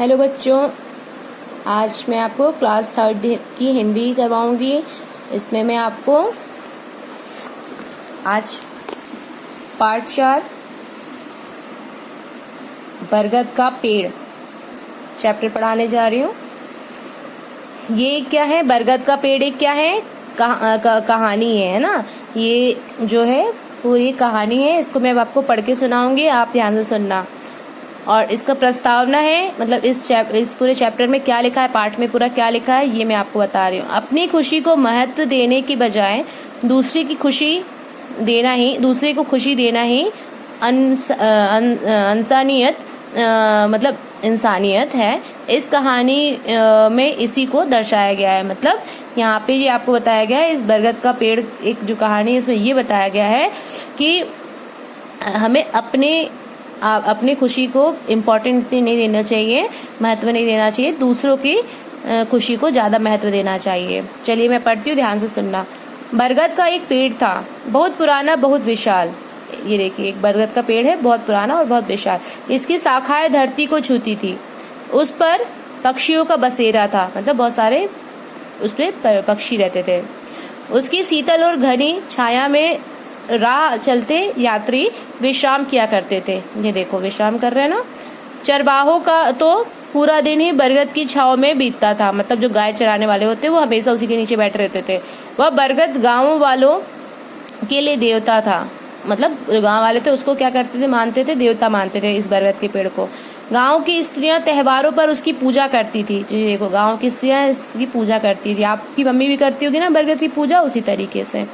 Hello बच्चों, आज मैं आपको क्लास 3 की हिंदी करवाऊंगी। इसमें मैं आपको आज पार्ट 4 बरगद का पेड़ चैप्टर पढ़ाने जा रही हूँ। ये क्या है? बरगद का पेड़ एक क्या है? कहानी है ना। ये जो है पूरी कहानी है। इसको मैं आपको पढ़ के सुनाऊंगी, आप ध्यान से सुनना। और इसका प्रस्तावना है, मतलब इस पूरे चैप्टर में क्या लिखा है, पार्ट में पूरा क्या लिखा है, ये मैं आपको बता रही हूँ। अपनी खुशी को महत्व देने की बजाय दूसरे को खुशी देना ही मतलब इंसानियत है। इस कहानी में इसी को दर्शाया गया है। मतलब यहाँ पे ये आपको बताया गया है, इस बरगद का पेड़ एक जो कहानी है इसमें ये बताया गया है कि हमें अपनी खुशी को इम्पोर्टेंट नहीं देना चाहिए, महत्व नहीं देना चाहिए, दूसरों की खुशी को ज्यादा महत्व देना चाहिए। चलिए मैं पढ़ती हूँ, ध्यान से सुनना। बरगद का एक पेड़ था, बहुत पुराना, बहुत विशाल। ये देखिए, एक बरगद का पेड़ है, बहुत पुराना और बहुत विशाल। इसकी शाखाएं धरती को छूती थी। उस पर पक्षियों का बसेरा था, मतलब बहुत सारे उसपे पक्षी रहते थे। उसकी शीतल और घनी छाया में राह चलते यात्री विश्राम किया करते थे। ये देखो, विश्राम कर रहे हैं ना। चरवाहों का तो पूरा दिन ही बरगद की छाव में बीतता था। मतलब जो गाय चराने वाले होते वो हमेशा उसी के नीचे बैठे रहते थे। वह बरगद गांव वालों के लिए देवता था। मतलब गांव वाले थे उसको क्या करते थे, मानते थे, देवता मानते थे इस बरगद के पेड़ को। गांव की स्त्रियां त्योहारों पर उसकी पूजा करती थी। जो देखो, गांव की स्त्रियां इसकी पूजा करती थी। आपकी मम्मी भी करती होगी ना बरगद की पूजा, उसी तरीके से।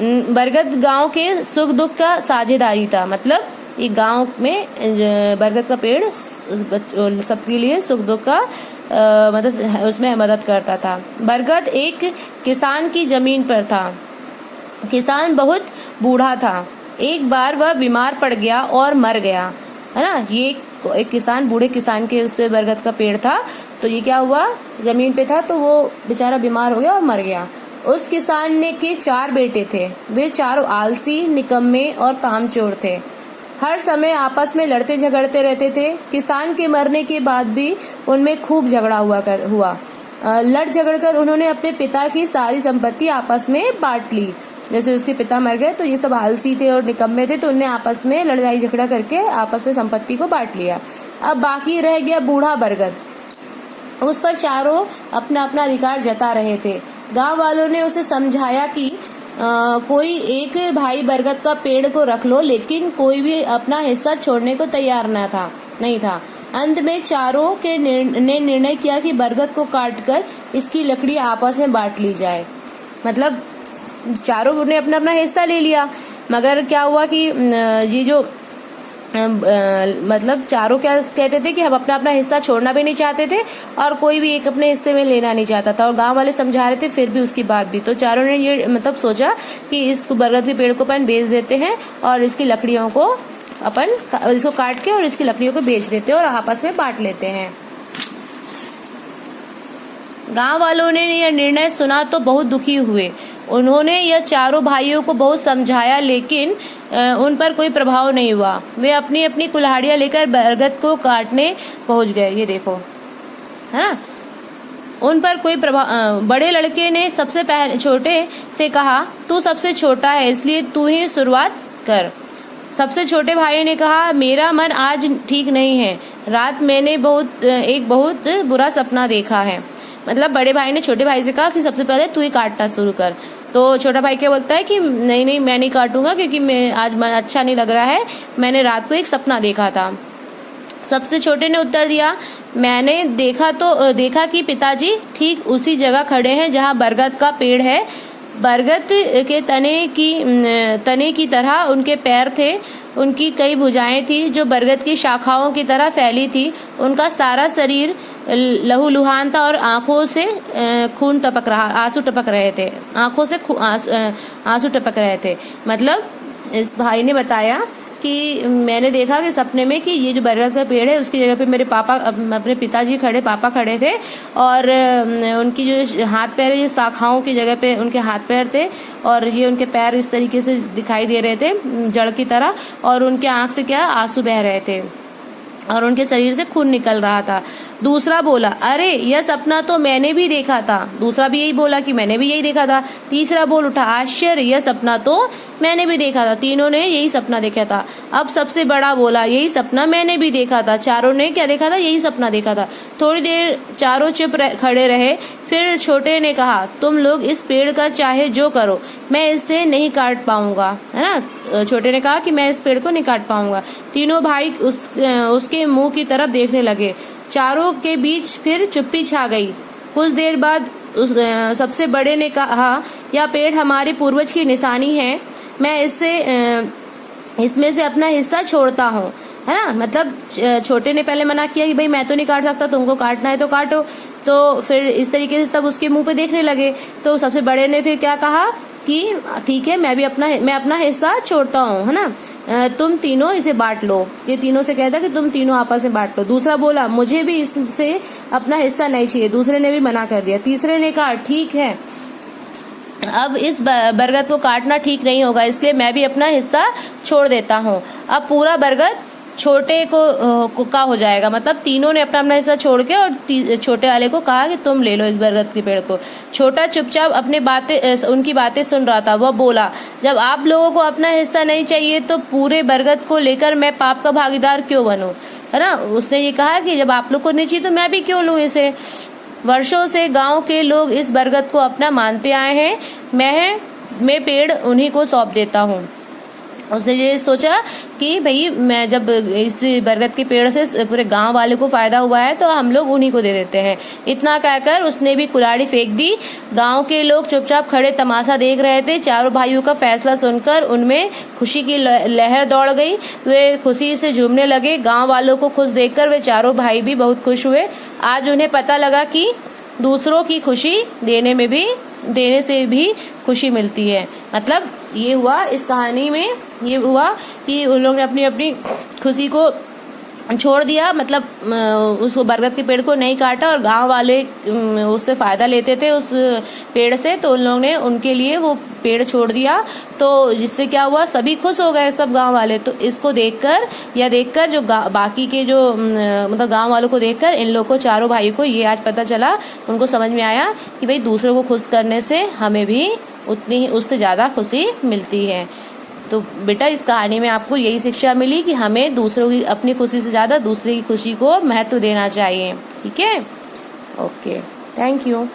बरगद गांव के सुख दुख का साझेदारी था। मतलब ये गांव में बरगद का पेड़ सबके लिए सुख दुख का मतलब उसमें मदद करता था। बरगद एक किसान की जमीन पर था। किसान बहुत बूढ़ा था। एक बार वह बीमार पड़ गया और मर गया, है ना। ये एक किसान, बूढ़े किसान के उस पे बरगद का पेड़ था। तो ये क्या हुआ, जमीन पे था तो वो बेचारा बीमार हो गया और मर गया। उस किसान ने के 4 बेटे थे। वे चारों आलसी, निकम्मे और कामचोर थे। हर समय आपस में लड़ते झगड़ते रहते थे। किसान के मरने के बाद भी उनमें खूब झगड़ा हुआ। लड़ झगड़कर उन्होंने अपने पिता की सारी संपत्ति आपस में बांट ली। जैसे उसके पिता मर गए तो ये सब आलसी थे और निकम्मे थे, तो उनने आपस में लड़ाई झगड़ा करके आपस में संपत्ति को बांट लिया। अब बाकी रह गया बूढ़ा बरगद। उस पर चारों अपना अपना अधिकार जता रहे थे। गांव वालों ने उसे समझाया कि कोई एक भाई बरगद का पेड़ को रख लो, लेकिन कोई भी अपना हिस्सा छोड़ने को तैयार नहीं था। अंत में चारों के ने निर्णय किया कि बरगद को काटकर इसकी लकड़ी आपस में बांट ली जाए। मतलब चारों ने अपना अपना हिस्सा ले लिया, मगर क्या हुआ कि ये जो मतलब चारों क्या कहते थे कि हम अपना अपना हिस्सा छोड़ना भी नहीं चाहते थे और कोई भी एक अपने हिस्से में लेना नहीं चाहता था। और गांव वाले समझा रहे थे, फिर भी उसकी बात भी, तो चारों ने ये मतलब सोचा कि इस बरगद के पेड़ को अपन बेच देते हैं और इसकी लकड़ियों को अपन इसको काट के और इसकी लकड़ियों को बेच देते हैं और आपस में बांट लेते हैं। गांव वालों ने यह निर्णय सुना तो बहुत दुखी हुए। उन्होंने यह चारों भाइयों को बहुत समझाया, लेकिन उन पर कोई प्रभाव नहीं हुआ। वे अपनी अपनी कुल्हाड़ियां लेकर बरगद को काटने पहुंच गए। ये देखो, है ना, उन पर कोई प्रभाव। बड़े लड़के ने सबसे पहले छोटे से कहा, तू सबसे छोटा है इसलिए तू ही शुरुआत कर। सबसे छोटे भाई ने कहा, मेरा मन आज ठीक नहीं है, रात मैंने एक बहुत बुरा सपना देखा है। मतलब बड़े भाई ने छोटे भाई से कहा कि सबसे पहले तू ही काटना शुरू कर। तो छोटा भाई क्या बोलता है कि नहीं मैं नहीं काटूंगा, क्योंकि मैं आज मन अच्छा नहीं लग रहा है, मैंने रात को एक सपना देखा था। सबसे छोटे ने उत्तर दिया, मैंने देखा कि पिताजी ठीक उसी जगह खड़े हैं जहां बरगद का पेड़ है। बरगद के तने की तरह उनके पैर थे। उनकी कई भुजाएं थी जो बरगद की शाखाओं की तरह फैली थी। उनका सारा शरीर लहूलुहान था और आंखों से आंसू टपक रहे थे। आंखों से आंसू टपक रहे थे। मतलब इस भाई ने बताया कि मैंने देखा कि सपने में कि ये जो बरगद का पेड़ है उसकी जगह पे मेरे अपने पिताजी पापा खड़े थे और उनकी जो हाथ पैर, ये शाखाओं की जगह पे उनके हाथ पैर थे और ये उनके पैर इस तरीके से दिखाई दे रहे थे जड़ की तरह, और उनके आंख से क्या आंसू बह रहे थे। और उनके शरीर से खून निकल रहा था। दूसरा बोला, अरे यह सपना तो मैंने भी देखा था। दूसरा भी यही बोला कि मैंने भी यही देखा था। तीसरा बोल उठा, आश्चर्य, यह सपना तो मैंने भी देखा था। तीनों ने यही सपना देखा था। अब सबसे बड़ा बोला, यही सपना मैंने भी देखा था। चारों ने क्या देखा था? यही सपना देखा था। थोड़ी देर चारों चुप खड़े रहे। फिर छोटे ने कहा, तुम लोग इस पेड़ का चाहे जो करो, मैं इसे नहीं काट पाऊंगा, है ना। छोटे ने कहा कि मैं इस पेड़ को नहीं काट पाऊंगा। तीनों भाई उसके मुंह की तरफ देखने लगे। चारों के बीच फिर चुप्पी छा गई। कुछ देर बाद सबसे बड़े ने कहा, यह पेड़ हमारे पूर्वज की निशानी है, मैं इसमें से अपना हिस्सा छोड़ता हूँ, है ना। मतलब छोटे ने पहले मना किया कि भाई मैं तो नहीं काट सकता, तुमको काटना है तो काटो। तो फिर इस तरीके से सब उसके मुंह पे देखने लगे। तो सबसे बड़े ने फिर क्या कहा कि ठीक है, मैं अपना हिस्सा छोड़ता हूँ, है ना। तुम तीनों इसे बांट लो। ये तीनों से कहता कि तुम तीनों आपस में बांट लो। दूसरा बोला, मुझे भी इससे अपना हिस्सा नहीं चाहिए। दूसरे ने भी मना कर दिया। तीसरे ने कहा, ठीक है, अब इस बरगद को काटना ठीक नहीं होगा, इसलिए मैं भी अपना हिस्सा छोड़ देता हूँ। अब पूरा बरगद छोटे को का हो जाएगा। मतलब तीनों ने अपना अपना हिस्सा छोड़ के और छोटे वाले को कहा कि तुम ले लो इस बरगद के पेड़ को। छोटा चुपचाप उनकी बातें सुन रहा था। वह बोला, जब आप लोगों को अपना हिस्सा नहीं चाहिए तो पूरे बरगद को लेकर मैं पाप का भागीदार क्यों बनूं, है ना। उसने ये कहा कि जब आप लोग को नहीं चाहिए तो मैं भी क्यों लूं इसे। वर्षों से गांव के लोग इस बरगद को अपना मानते आए हैं। मैं पेड़ उन्हीं को सौंप देता हूँ। उसने ये सोचा कि भाई मैं जब इस बरगद के पेड़ से पूरे गांव वाले को फायदा हुआ है तो हम लोग उन्हीं को दे देते हैं। इतना कहकर उसने भी कुल्हाड़ी फेंक दी। गांव के लोग चुपचाप खड़े तमाशा देख रहे थे। चारों भाइयों का फैसला सुनकर उनमें खुशी की लहर दौड़ गई। वे खुशी से झूमने लगे। गांव वालों को खुश देखकर वे चारों भाई भी बहुत खुश हुए। आज उन्हें पता लगा कि दूसरों की खुशी देने से भी खुशी मिलती है। मतलब ये हुआ इस कहानी में, ये हुआ कि उन लोगों ने अपनी अपनी खुशी को छोड़ दिया। मतलब उसको बरगद के पेड़ को नहीं काटा और गांव वाले उससे फायदा लेते थे उस पेड़ से, तो उन लोगों ने उनके लिए वो पेड़ छोड़ दिया। तो जिससे क्या हुआ, सभी खुश हो गए, सब गांव वाले। तो इसको देखकर जो बाकी के जो मतलब गांव वालों को देखकर इन लोगों को, चारों भाई को ये आज पता चला, उनको समझ में आया कि भाई दूसरों को खुश करने से हमें भी उतनी ही उससे ज्यादा खुशी मिलती है। तो बेटा इस कहानी में आपको यही शिक्षा मिली कि हमें दूसरों की अपनी खुशी से ज्यादा दूसरे की खुशी को महत्व देना चाहिए। ठीक है, ओके, थैंक यू।